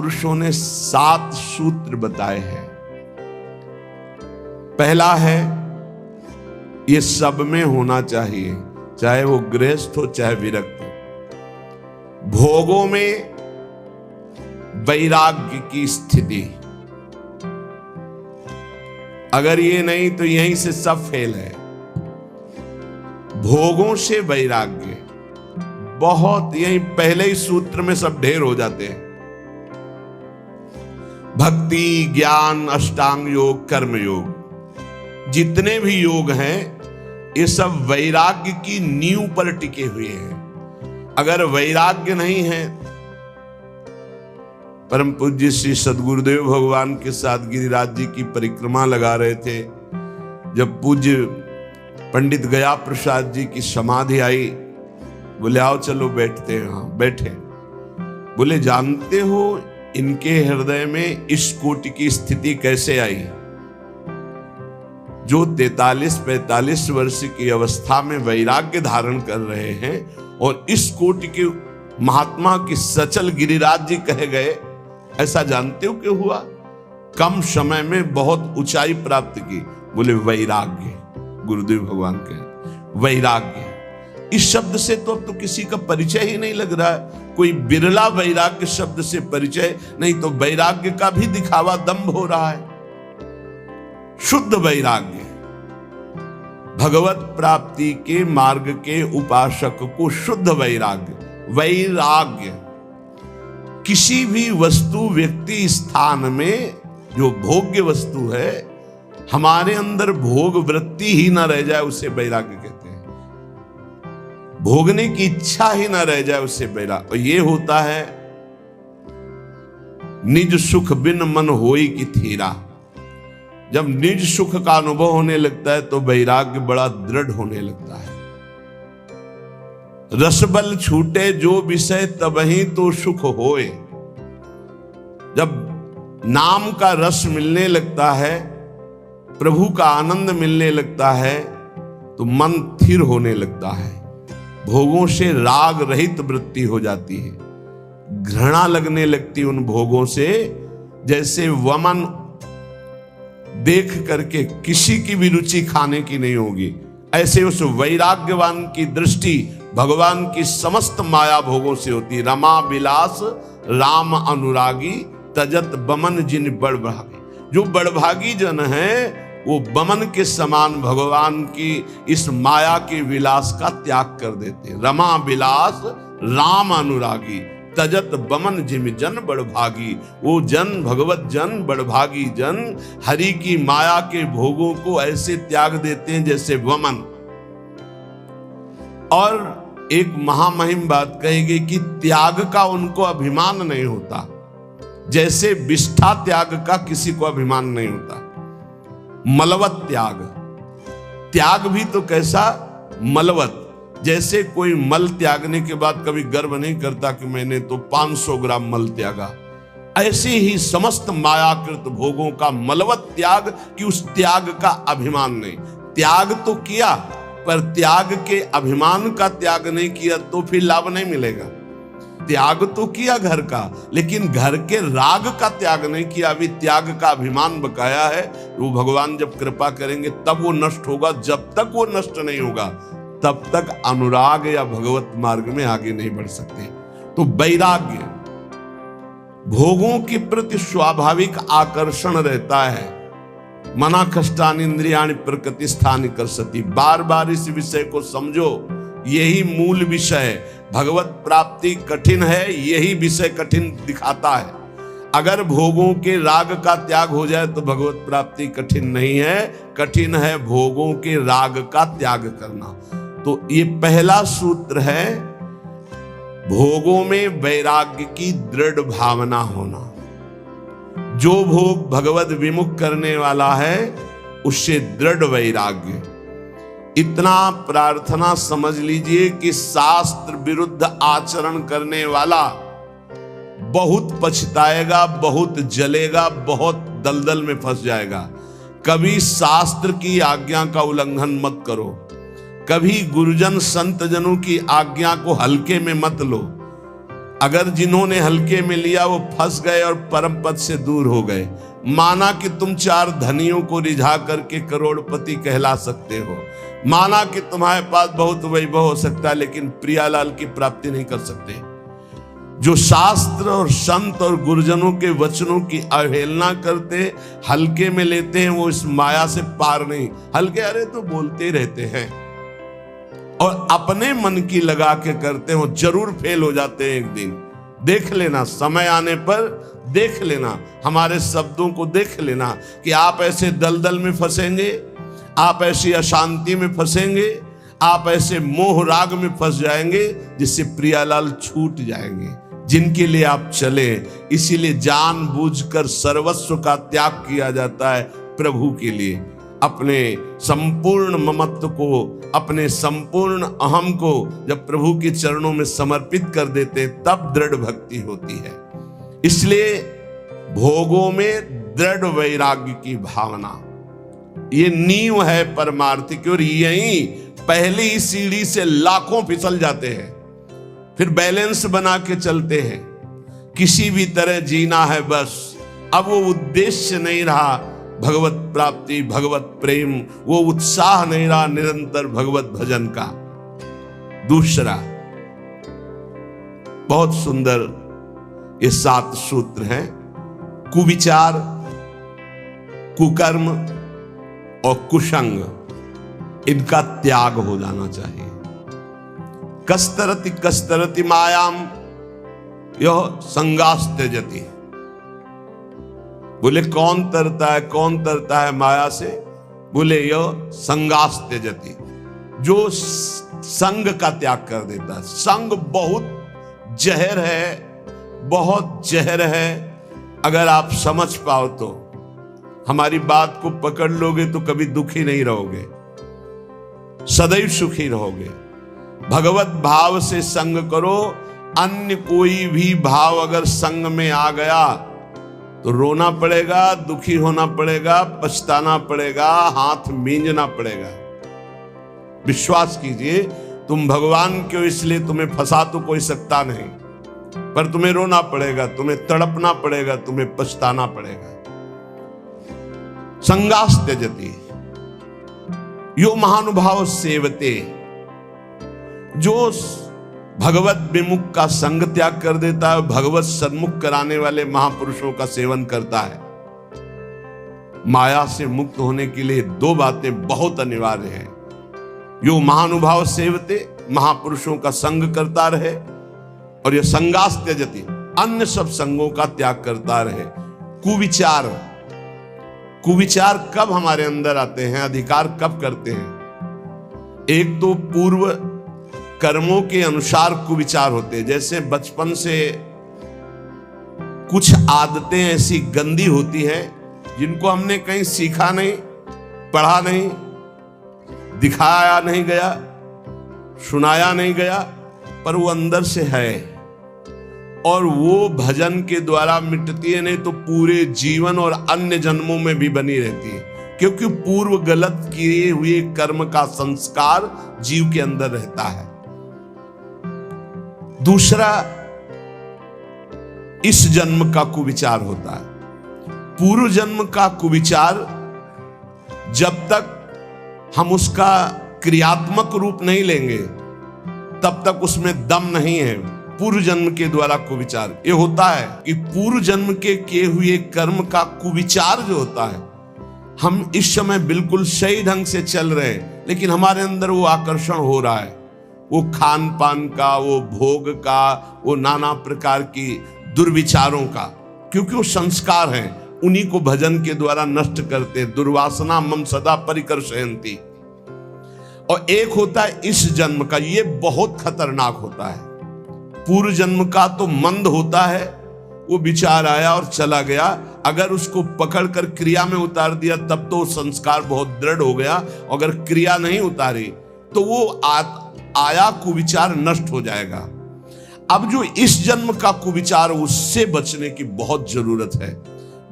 महापुरुषों ने 7 सूत्र बताए हैं। पहला है, ये सब में होना चाहिए, चाहे वो गृहस्थ हो चाहे विरक्त हो। भोगों में वैराग्य की स्थिति, अगर ये नहीं तो यहीं से सब फेल है। भोगों से वैराग्य, बहुत यही पहले ही सूत्र में सब ढेर हो जाते हैं। भक्ति, ज्ञान, अष्टांग योग, कर्म योग, जितने भी योग हैं ये सब वैराग्य की नींव पर टिके हुए हैं। अगर वैराग्य नहीं है, परम पूज्य श्री सद्गुरुदेव भगवान के साथ गिरिराज जी की परिक्रमा लगा रहे थे, जब पूज्य पंडित गया प्रसाद जी की समाधि आई, बोले आओ चलो बैठते हैं। हाँ बैठे। बोले जानते हो इनके हृदय में इस कोटि की स्थिति कैसे आई? जो 43-45 वर्ष की अवस्था में वैराग्य धारण कर रहे हैं और इस कोटि के महात्मा की सचल गिरिराज जी कहे गए, ऐसा जानते हो क्यों हुआ? कम समय में बहुत ऊंचाई प्राप्त की। बोले वैराग्य। गुरुदेव भगवान के वैराग्य, इस शब्द से तो अब तो किसी का परिचय ही नहीं लग रहा है। कोई बिरला वैराग्य शब्द से परिचय, नहीं तो वैराग्य का भी दिखावा दंभ हो रहा है। शुद्ध वैराग्य, भगवत प्राप्ति के मार्ग के उपासक को शुद्ध वैराग्य। वैराग्य किसी भी वस्तु, व्यक्ति, स्थान में जो भोग्य वस्तु है, हमारे अंदर भोग वृत्ति ही ना रह जाए उसे वैराग्य कहते हैं। भोगने की इच्छा ही ना रह जाए उसे वैराग्य। और ये होता है निज सुख बिन मन होई की थीरा। जब निज सुख का अनुभव होने लगता है तो वैराग्य बड़ा दृढ़ होने लगता है। रसबल छूटे जो विषय तबहि तो सुख होए। जब नाम का रस मिलने लगता है, प्रभु का आनंद मिलने लगता है, तो मन स्थिर होने लगता है। भोगों से राग रहित वृत्ति हो जाती है। घृणा लगने लगती उन भोगों से, जैसे वमन देख करके किसी की भी रुचि खाने की नहीं होगी, ऐसे उस वैराग्यवान की दृष्टि भगवान की समस्त माया भोगों से होती। रमा विलास राम अनुरागी, तजत बमन जिन बड़भागी। जो बड़भागी जन है वो बमन के समान भगवान की इस माया के विलास का त्याग कर देते। रमा विलास राम अनुरागी, तजत बमन जिम जन बड़भागी। वो जन, भगवत जन, बड़भागी जन हरि की माया के भोगों को ऐसे त्याग देते हैं जैसे वमन। और एक महामहिम बात कहेगी कि त्याग का उनको अभिमान नहीं होता, जैसे विष्ठा त्याग का किसी को अभिमान नहीं होता। मलवत त्याग, त्याग भी तो कैसा मलवत, जैसे कोई मल त्यागने के बाद कभी गर्व नहीं करता कि मैंने तो 500 ग्राम मल त्यागा। ऐसे ही समस्त मायाकृत भोगों का मलवत त्याग, कि उस त्याग का अभिमान नहीं। त्याग तो किया पर त्याग के अभिमान का त्याग नहीं किया तो फिर लाभ नहीं मिलेगा। त्याग तो किया घर का, लेकिन घर के राग का त्याग नहीं किया। अभी त्याग का अभिमान बकाया है। वो भगवान जब कृपा करेंगे तब वो नष्ट होगा। जब तक वो नष्ट नहीं होगा तब तक अनुराग या भगवत मार्ग में आगे नहीं बढ़ सकते। तो वैराग्य, भोगों के प्रति स्वाभाविक आकर्षण रहता है। मना कष्टानि इंद्रियाणि प्रकृति स्थानि कर्षति। बार बार इस विषय को समझो, यही मूल विषय। भगवत प्राप्ति कठिन है, यही विषय कठिन दिखाता है। अगर भोगों के राग का त्याग हो जाए तो भगवत प्राप्ति कठिन नहीं है, कठिन है भोगों के राग का त्याग करना। तो ये पहला सूत्र है, भोगों में वैराग्य की दृढ़ भावना होना। जो भोग भगवत विमुख करने वाला है उससे दृढ़ वैराग्य। इतना प्रार्थना समझ लीजिए कि शास्त्र विरुद्ध आचरण करने वाला बहुत पछताएगा, बहुत जलेगा, बहुत दलदल में फंस जाएगा। कभी शास्त्र की आज्ञा का उल्लंघन मत करो, कभी गुरुजन संत जनों की आज्ञा को हल्के में मत लो। अगर जिन्होंने हल्के में लिया वो फंस गए और परम पद से दूर हो गए। माना कि तुम 4 धनियों को रिझा करके करोड़पति कहला सकते हो, माना कि तुम्हारे पास बहुत वैभव हो सकता है, लेकिन प्रियालाल की प्राप्ति नहीं कर सकते। जो शास्त्र और संत और गुरुजनों के वचनों की अवहेलना करते, हल्के में लेते हैं, वो इस माया से पार नहीं। हल्के अरे तो बोलते रहते हैं, और अपने मन की लगा के करते हो, जरूर फेल हो जाते हैं एक दिन। देख लेना, समय आने पर देख लेना, हमारे शब्दों को देख लेना कि आप ऐसे दलदल में फंसेंगे, आप ऐसी अशांति में फंसेंगे, आप ऐसे मोह राग में फंस जाएंगे जिससे प्रियालाल छूट जाएंगे, जिनके लिए आप चले। इसीलिए जानबूझकर सर्वस्व का त्याग किया जाता है प्रभु के लिए। अपने संपूर्ण ममत्व को, अपने संपूर्ण अहम को जब प्रभु के चरणों में समर्पित कर देते, तब दृढ़ भक्ति होती है। इसलिए भोगों में दृढ़ वैराग्य की भावना, ये नींव है परमार्थिक। और यही पहली सीढ़ी से लाखों फिसल जाते हैं, फिर बैलेंस बना के चलते हैं। किसी भी तरह जीना है बस, अब वो उद्देश्य नहीं रहा भगवत प्राप्ति, भगवत प्रेम, वो उत्साह नहीं रहा निरंतर भगवत भजन का। दूसरा बहुत सुंदर ये 7 सूत्र हैं। कुविचार, कुकर्म और कुसंग, इनका त्याग हो जाना चाहिए। कस्तरति कस्तरति मायाम यह संगास त्यजति। बोले कौन तरता है, कौन तरता है माया से? बोले यह संगास त्यजति, जो संग का त्याग कर देता है। संग बहुत जहर है, बहुत जहर है। अगर आप समझ पाओ तो, हमारी बात को पकड़ लोगे तो कभी दुखी नहीं रहोगे, सदैव सुखी रहोगे। भगवत भाव से संग करो। अन्य कोई भी भाव अगर संग में आ गया तो रोना पड़ेगा, दुखी होना पड़ेगा, पछताना पड़ेगा, हाथ मींजना पड़ेगा। विश्वास कीजिए, तुम भगवान के हो, इसलिए तुम्हें फंसा तो कोई सकता नहीं, पर तुम्हें रोना पड़ेगा, तुम्हें तड़पना पड़ेगा, तुम्हें पछताना पड़ेगा। संगास त्यजति यो महानुभाव सेवते, जो भगवत विमुख का संग त्याग कर देता है, भगवत सन्मुख कराने वाले महापुरुषों का सेवन करता है। माया से मुक्त होने के लिए 2 बातें बहुत अनिवार्य हैं। यो महानुभाव सेवते, महापुरुषों का संग करता रहे, और यह संगास त्यजति, अन्य सब संगों का त्याग करता रहे। कुविचार, कुविचार कब हमारे अंदर आते हैं, अधिकार कब करते हैं? एक तो पूर्व कर्मों के अनुसार कुविचार होते हैं। जैसे बचपन से कुछ आदतें ऐसी गंदी होती हैं जिनको हमने कहीं सीखा नहीं, पढ़ा नहीं, दिखाया नहीं गया, सुनाया नहीं गया, पर वो अंदर से है, और वो भजन के द्वारा मिटती है, नहीं तो पूरे जीवन और अन्य जन्मों में भी बनी रहती है, क्योंकि पूर्व गलत किए हुए कर्म का संस्कार जीव के अंदर रहता है। दूसरा, इस जन्म का कुविचार होता है। पूर्व जन्म का कुविचार जब तक हम उसका क्रियात्मक रूप नहीं लेंगे, तब तक उसमें दम नहीं है। पूर्व जन्म के द्वारा कुविचार ये होता है कि पूर्व जन्म के किए हुए कर्म का कुविचार जो होता है, हम इस समय बिल्कुल सही ढंग से चल रहे हैं, लेकिन हमारे अंदर वो आकर्षण हो रहा है, वो खान पान का, वो भोग का, वो नाना प्रकार की दुर्विचारों का, क्योंकि वो संस्कार हैं, उन्हीं को भजन के द्वारा नष्ट करते। दुर्वासना मम सदा परिकर्षयन्ति। और एक होता है इस जन्म का, ये बहुत खतरनाक होता है। पूर्व जन्म का तो मंद होता है, वो विचार आया और चला गया, अगर उसको पकड़कर क्रिया में उतार दिया तब तो संस्कार बहुत दृढ़ हो गया, अगर क्रिया नहीं उतारी तो वो आया कुविचार नष्ट हो जाएगा। अब जो इस जन्म का कुविचार, उससे बचने की बहुत जरूरत है।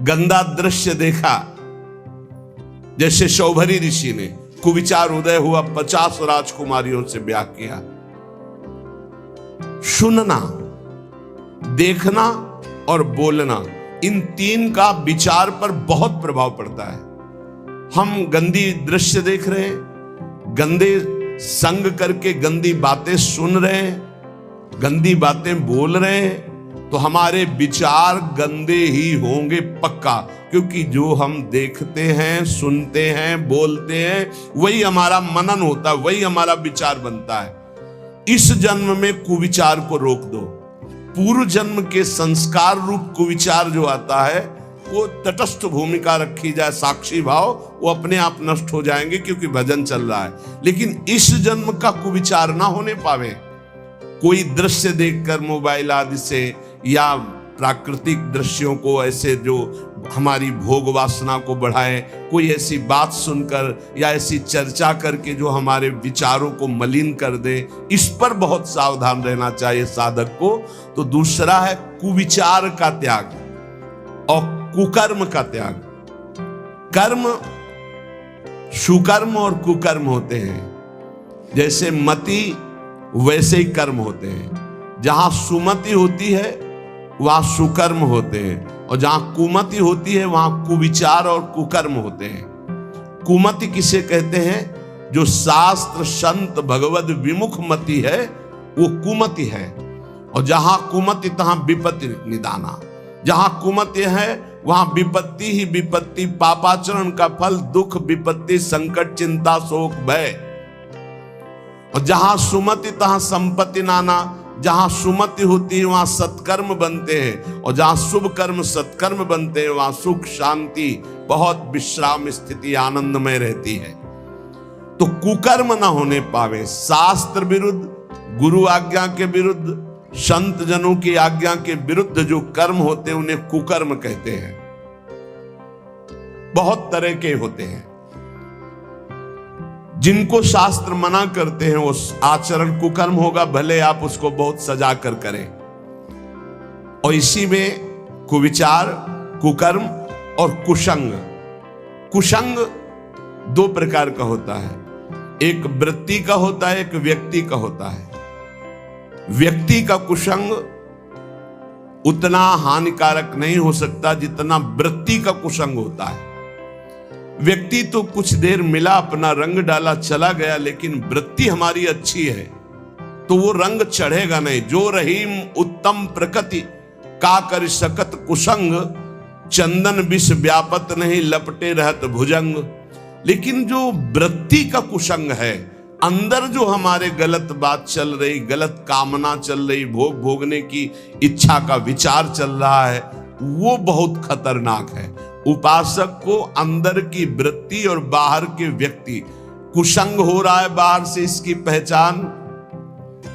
गंदा दृश्य देखा, जैसे शौभरी ऋषि ने कुविचार उदय हुआ, 50 राजकुमारियों से ब्याह किया। सुनना, देखना और बोलना, इन तीन का विचार पर बहुत प्रभाव पड़ता है। हम गंदी दृश्य देख रहे हैं, गंदे संग करके गंदी बातें सुन रहे हैं, गंदी बातें बोल रहे हैं, तो हमारे विचार गंदे ही होंगे पक्का। क्योंकि जो हम देखते हैं, सुनते हैं, बोलते हैं, वही हमारा मनन होता है, वही हमारा विचार बनता है। इस जन्म में कुविचार को रोक दो। पूर्व जन्म के संस्कार रूप कुविचार जो आता है, वो तटस्थ भूमिका रखी जाए, साक्षी भाव, वो अपने आप नष्ट हो जाएंगे क्योंकि भजन चल रहा है। लेकिन इस जन्म का कुविचार ना होने पावे। कोई दृश्य देखकर मोबाइल आदि से या प्राकृतिक दृश्यों को ऐसे जो हमारी भोग वासना को बढ़ाए, कोई ऐसी बात सुनकर या ऐसी चर्चा करके जो हमारे विचारों को मलिन कर दे, इस पर बहुत सावधान रहना चाहिए साधक को। तो दूसरा है कुविचार का त्याग और कुकर्म का त्याग। कर्म सुकर्म और कुकर्म होते हैं। जैसे मति वैसे ही कर्म होते हैं। जहां सुमति होती है वहां सुकर्म होते हैं, और जहां कुमति होती है वहां कुविचार और कुकर्म होते हैं। कुमति किसे कहते हैं? जो शास्त्र संत भगवद विमुख मति है, वो कुमति है। और जहां कुमति तहां विपत्ति निदाना। जहां कुमति है वहां विपत्ति ही विपत्ति, पापाचरण का फल, दुख, विपत्ति, संकट, चिंता, शोक, भय। और जहां सुमति तहां संपत्ति नाना। जहां सुमति होती है वहां सत्कर्म बनते हैं, और जहां शुभ कर्म सत्कर्म बनते हैं वहां सुख, शांति, बहुत विश्राम स्थिति, आनंदमय रहती है। तो कुकर्म ना होने पावे। शास्त्र विरुद्ध, गुरु आज्ञा के विरुद्ध, संत जनों की आज्ञा के विरुद्ध जो कर्म होते हैं उन्हें कुकर्म कहते हैं। बहुत तरह के होते हैं। जिनको शास्त्र मना करते हैं वो आचरण कुकर्म होगा, भले आप उसको बहुत सजा कर करें। और इसी में कुविचार, कुकर्म और कुसंग। कुसंग दो प्रकार का होता है। एक वृत्ति का होता है, एक व्यक्ति का होता है। व्यक्ति का कुसंग उतना हानिकारक नहीं हो सकता जितना वृत्ति का कुसंग होता है। व्यक्ति तो कुछ देर मिला, अपना रंग डाला, चला गया, लेकिन वृत्ति हमारी अच्छी है तो वो रंग चढ़ेगा नहीं। जो रहीम उत्तम प्रकृति का कर सकत कुसंग, चंदन विष व्यापत नहीं लपटे रहत भुजंग। लेकिन जो वृत्ति का कुसंग है, अंदर जो हमारे गलत बात चल रही, गलत कामना चल रही, भोग भोगने की इच्छा का विचार चल रहा है, वो बहुत खतरनाक है। उपासक को अंदर की वृत्ति और बाहर के व्यक्ति, कुसंग हो रहा है बाहर से, इसकी पहचान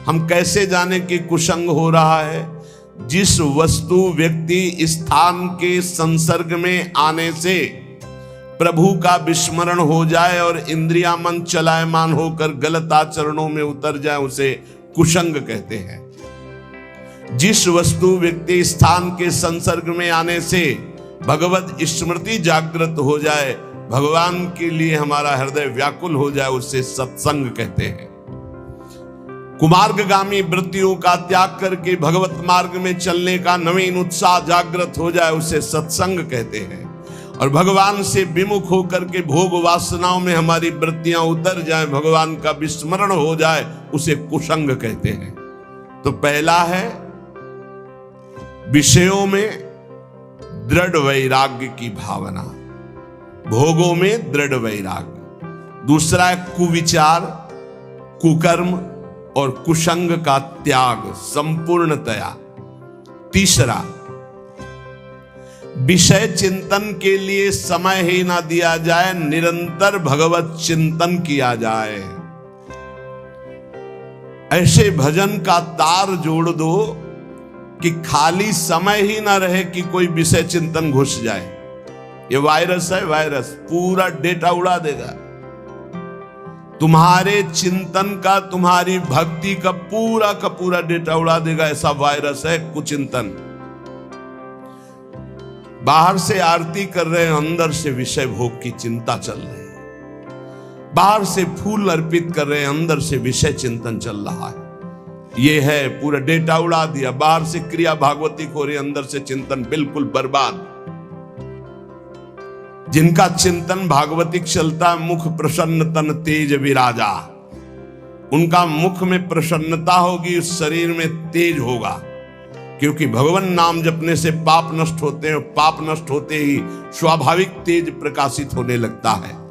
हम कैसे जाने कि कुसंग हो रहा है? जिस वस्तु व्यक्ति स्थान के संसर्ग में आने से प्रभु का विस्मरण हो जाए और इंद्रिया मन चलायमान होकर गलत आचरणों में उतर जाए, उसे कुसंग कहते हैं। जिस वस्तु व्यक्ति स्थान के संसर्ग में आने से भगवत स्मृति जागृत हो जाए, भगवान के लिए हमारा हृदय व्याकुल हो जाए, उसे सत्संग कहते हैं। कुमार्गगामी वृत्तियों का त्याग करके भगवत मार्ग में चलने का नवीन उत्साह जागृत हो जाए, उसे सत्संग कहते हैं। और भगवान से विमुख होकर के भोग वासनाओं में हमारी वृत्तियां उतर जाए, भगवान का विस्मरण हो जाए, उसे कुसंग कहते हैं। तो पहला है विषयों में दृढ़ वैराग्य की भावना, भोगों में दृढ़ वैराग्य। दूसरा है कुविचार, कुकर्म और कुसंग का त्याग संपूर्णतया। तीसरा, विषय चिंतन के लिए समय ही ना दिया जाए, निरंतर भगवत चिंतन किया जाए। ऐसे भजन का तार जोड़ दो कि खाली समय ही ना रहे कि कोई विषय चिंतन घुस जाए। ये वायरस है, वायरस पूरा डेटा उड़ा देगा तुम्हारे चिंतन का, तुम्हारी भक्ति का पूरा डेटा उड़ा देगा। ऐसा वायरस है कुचिंतन। बाहर से आरती कर रहे हैं, अंदर से विषय भोग की चिंता चल रही है। बाहर से फूल अर्पित कर रहे हैं, अंदर से विषय चिंतन चल रहा है। ये है, पूरा डेटा उड़ा दिया, बाहर से क्रिया भागवती हो रही, अंदर से चिंतन बिल्कुल बर्बाद। जिनका चिंतन भागवतिक चलता है, मुख प्रसन्न तन तेज विराजा, उनका मुख में प्रसन्नता होगी, शरीर में तेज होगा, क्योंकि भगवान नाम जपने से पाप नष्ट होते हैं, पाप नष्ट होते ही स्वाभाविक तेज प्रकाशित होने लगता है।